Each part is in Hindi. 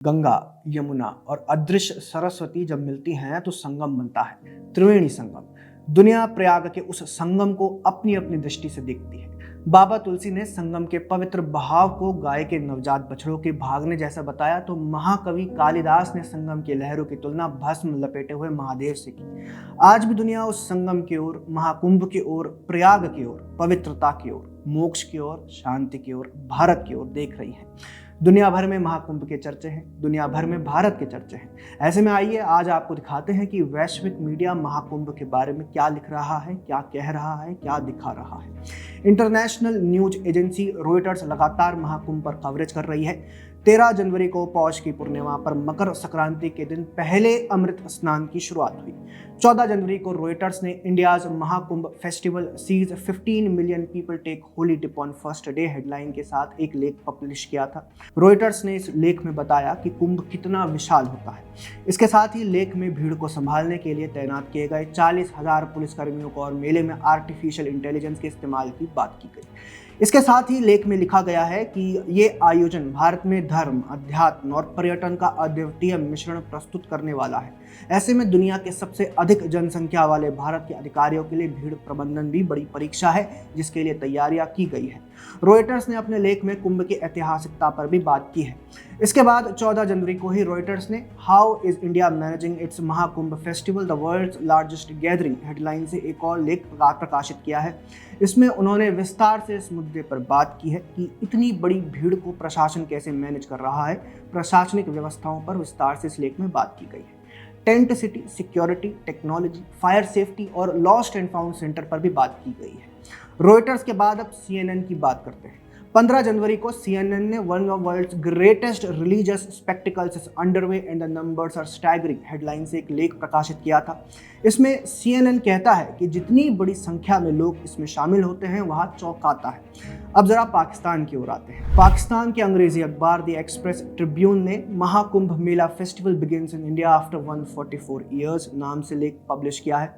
गंगा, यमुना और अदृश्य सरस्वती जब मिलती हैं तो संगम बनता है, त्रिवेणी संगम। दुनिया प्रयाग के उस संगम को अपनी अपनी दृष्टि से देखती है। बाबा तुलसी ने संगम के पवित्र बहाव को गाय के नवजात बछड़ों के भागने जैसा बताया तो महाकवि कालिदास ने संगम की लहरों की तुलना भस्म लपेटे हुए महादेव से की। आज भी दुनिया उस संगम की ओर, महाकुंभ की ओर, प्रयाग की ओर, पवित्रता की ओर, मोक्ष की ओर, शांति की ओर, भारत की ओर देख रही है। दुनिया भर में महाकुंभ के चर्चे हैं, दुनिया भर में भारत के चर्चे हैं। ऐसे में आइए आज आपको दिखाते हैं कि वैश्विक मीडिया महाकुंभ के बारे में क्या लिख रहा है, क्या कह रहा है, क्या दिखा रहा है। इंटरनेशनल न्यूज एजेंसी रॉयटर्स लगातार महाकुंभ पर कवरेज कर रही है। 13 जनवरी को पौष की पूर्णिमा पर मकर संक्रांति के दिन पहले अमृत स्नान की शुरुआत हुई। 14 जनवरी को रॉयटर्स ने India's Mahakumbh festival sees 15 million people take holy dip on first day headline के साथ एक लेख पब्लिश किया था। रॉयटर्स ने इस लेख में बताया कि कुंभ कितना विशाल होता है। इसके साथ ही लेख में भीड़ को संभालने के लिए तैनात किए गए 40,000 पुलिसकर्मियों को और मेले में आर्टिफिशियल इंटेलिजेंस के इस्तेमाल की बात की गई। इसके साथ ही लेख में लिखा गया है कि ये आयोजन भारत में धर्म, अध्यात्म और पर्यटन का अद्वितीय मिश्रण प्रस्तुत करने वाला है। ऐसे में दुनिया के सबसे अधिक जनसंख्या वाले भारत के अधिकारियों के लिए भीड़ प्रबंधन भी बड़ी परीक्षा है, जिसके लिए तैयारियां की गई है। रॉयटर्स ने अपने लेख में कुंभ की ऐतिहासिकता पर भी बात की है। इसके बाद 14 जनवरी को ही रॉयटर्स ने how is India managing its Mahakumbh festival the world's largest gathering headline से एक और लेख प्रकाशित किया है। इसमें उन्होंने विस्तार से इस मुद्दे पर बात की है कि इतनी बड़ी भीड़ को प्रशासन कैसे मैनेज कर रहा है। प्रशासनिक व्यवस्थाओं पर विस्तार से इस लेख में बात की गई है। Tent city, security, technology, fire safety और लॉस्ट एंड फाउंड सेंटर पर भी बात की गई है। रॉयटर्स के बाद अब CNN की बात करते हैं। 15 जनवरी को CNN ने one of world's greatest religious spectacles is underway and the numbers are staggering headline से एक लेख प्रकाशित किया था। इसमें CNN कहता है कि जितनी बड़ी संख्या में लोग इसमें शामिल होते हैं वह चौंकाता है। अब जरा पाकिस्तान की ओर आते हैं। पाकिस्तान के अंग्रेजी अखबार द एक्सप्रेस ट्रिब्यून ने Mahakumbh Mela festival begins in India after 144 years नाम से लेख पब्लिश किया है।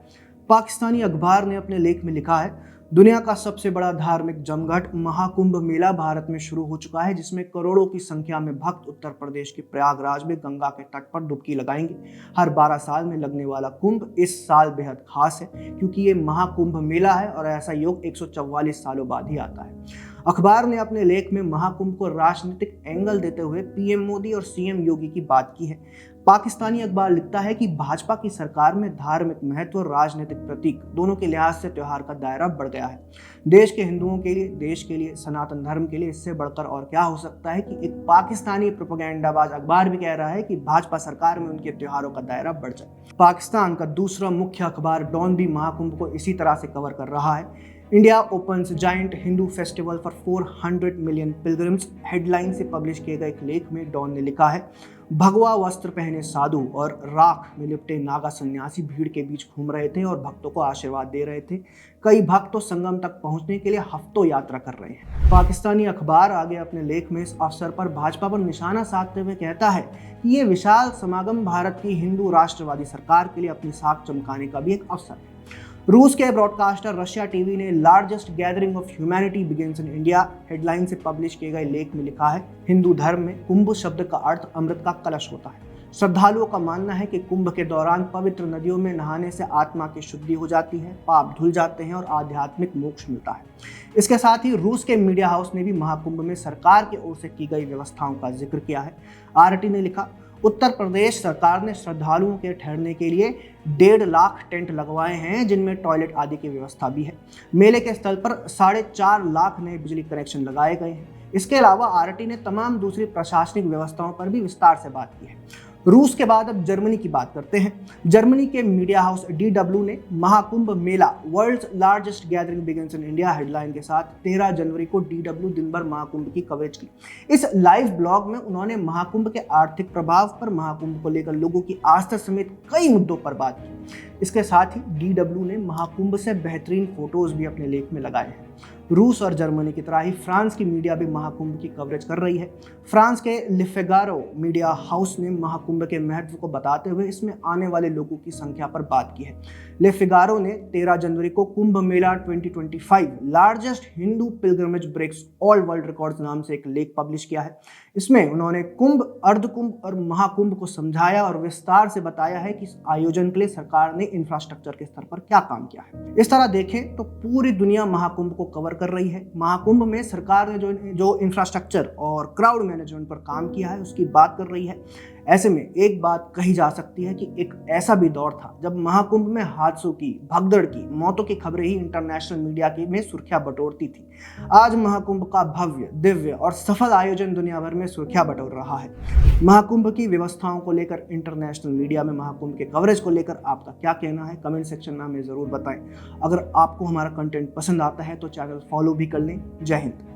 पाकिस्तानी अखबार ने अपने लेख में लिखा है, दुनिया का सबसे बड़ा धार्मिक जमघट महाकुंभ मेला भारत में शुरू हो चुका है, जिसमें करोड़ों की संख्या में भक्त उत्तर प्रदेश के प्रयागराज में गंगा के तट पर डुबकी लगाएंगे। हर 12 साल में लगने वाला कुंभ इस साल बेहद खास है, क्योंकि ये महाकुंभ मेला है और ऐसा योग 144 सालों बाद ही आता है। अखबार ने अपने लेख में महाकुंभ को राजनीतिक एंगल देते हुए PM मोदी और CM योगी की बात की है। पाकिस्तानी अखबार लिखता है कि भाजपा की सरकार में धार्मिक महत्व और राजनीतिक प्रतीक दोनों के लिहाज से त्योहार का दायरा बढ़ गया है। देश के हिंदुओं के लिए, देश के लिए, सनातन धर्म के लिए इससे बढ़कर और क्या हो सकता है कि एक पाकिस्तानी प्रोपेगेंडाबाज अखबार भी कह रहा है कि भाजपा सरकार में उनके त्योहारों का दायरा बढ़ जाए। पाकिस्तान का दूसरा मुख्य अखबार डॉन भी महाकुंभ को इसी तरह से कवर कर रहा है। India opens giant Hindu festival for 400 million pilgrims headline से पब्लिश किए गए एक लेख में डॉन ने लिखा है, भगवा वस्त्र पहने साधु और राख में लिपटे नागा सन्यासी भीड़ के बीच घूम रहे थे और भक्तों को आशीर्वाद दे रहे थे। कई भक्त तो संगम तक पहुंचने के लिए हफ्तों यात्रा कर रहे हैं। पाकिस्तानी अखबार आगे अपने लेख में इस अवसर पर भाजपा पर निशाना साधते हुए कहता है कि ये विशाल समागम भारत की हिंदू राष्ट्रवादी सरकार के लिए अपनी साख चमकाने का भी एक अवसर है। रूस के ब्रॉडकास्टर रशिया टीवी ने largest gathering of humanity begins in India headline से पब्लिश किए गए लेख में लिखा है, हिंदू धर्म में कुंभ शब्द का अर्थ अमृत का कलश होता है। श्रद्धालुओं का मानना है कि कुंभ के दौरान पवित्र नदियों में नहाने से आत्मा की शुद्धि हो जाती है, पाप धुल जाते हैं और आध्यात्मिक मोक्ष मिलता है। इसके साथ ही रूस के मीडिया हाउस ने भी महाकुंभ में सरकार की ओर से की गई व्यवस्थाओं का जिक्र किया है। RT ने लिखा, उत्तर प्रदेश सरकार ने श्रद्धालुओं के ठहरने के लिए 1.5 लाख टेंट लगवाए हैं, जिनमें टॉयलेट आदि की व्यवस्था भी है। मेले के स्थल पर 4.5 लाख नए बिजली कनेक्शन लगाए गए हैं। इसके अलावा RT ने तमाम दूसरी प्रशासनिक व्यवस्थाओं पर भी विस्तार से बात की है। रूस के बाद अब जर्मनी की बात करते हैं। जर्मनी के मीडिया हाउस DW ने Mahakumbh Mela world's largest gathering begins in India headline के साथ 13 जनवरी को DW दिन भर महाकुंभ की कवरेज की। इस लाइव ब्लॉग में उन्होंने महाकुंभ के आर्थिक प्रभाव पर, महाकुंभ को लेकर लोगों की आस्था समेत कई मुद्दों पर बात की। इसके साथ ही DW ने महाकुंभ से बेहतरीन फोटोज भी अपने लेख में लगाए हैं। रूस और जर्मनी की तरह ही फ्रांस की मीडिया भी महाकुंभ की कवरेज कर रही है। फ्रांस के ले फिगारो मीडिया हाउस ने महाकुंभ के महत्व को बताते हुए इसमें आने वाले लोगों की संख्या पर बात की है। ले फिगारो ने 13 जनवरी को Kumbh Mela 2025 largest Hindu pilgrimage breaks all world records नाम से एक लेख पब्लिश किया है। इसमें उन्होंने कुंभ, अर्धकुंभ और महाकुंभ को समझाया और विस्तार से बताया है कि इस आयोजन के लिए सरकार ने इंफ्रास्ट्रक्चर के स्तर पर क्या काम किया है। इस तरह देखें तो पूरी दुनिया महाकुंभ को कवर कर रही है। महाकुंभ में सरकार ने जो इंफ्रास्ट्रक्चर और क्राउड मैनेजमेंट पर काम किया है उसकी बात कर रही है। ऐसे में एक बात कही जा सकती है कि एक ऐसा भी दौर था जब महाकुंभ में हादसों की, भगदड़ की, मौतों की खबरें ही इंटरनेशनल मीडिया की में सुर्खियां बटोरती थी। आज महाकुंभ का भव्य, दिव्य और सफल आयोजन दुनिया भर में सुर्खियां बटोर रहा है। महाकुंभ की व्यवस्थाओं को लेकर, इंटरनेशनल मीडिया में महाकुंभ के कवरेज को लेकर आपका क्या कहना है, कमेंट सेक्शन में हमें जरूर बताएं। अगर आपको हमारा कंटेंट पसंद आता है तो चैनल फॉलो भी कर लें। जय हिंद।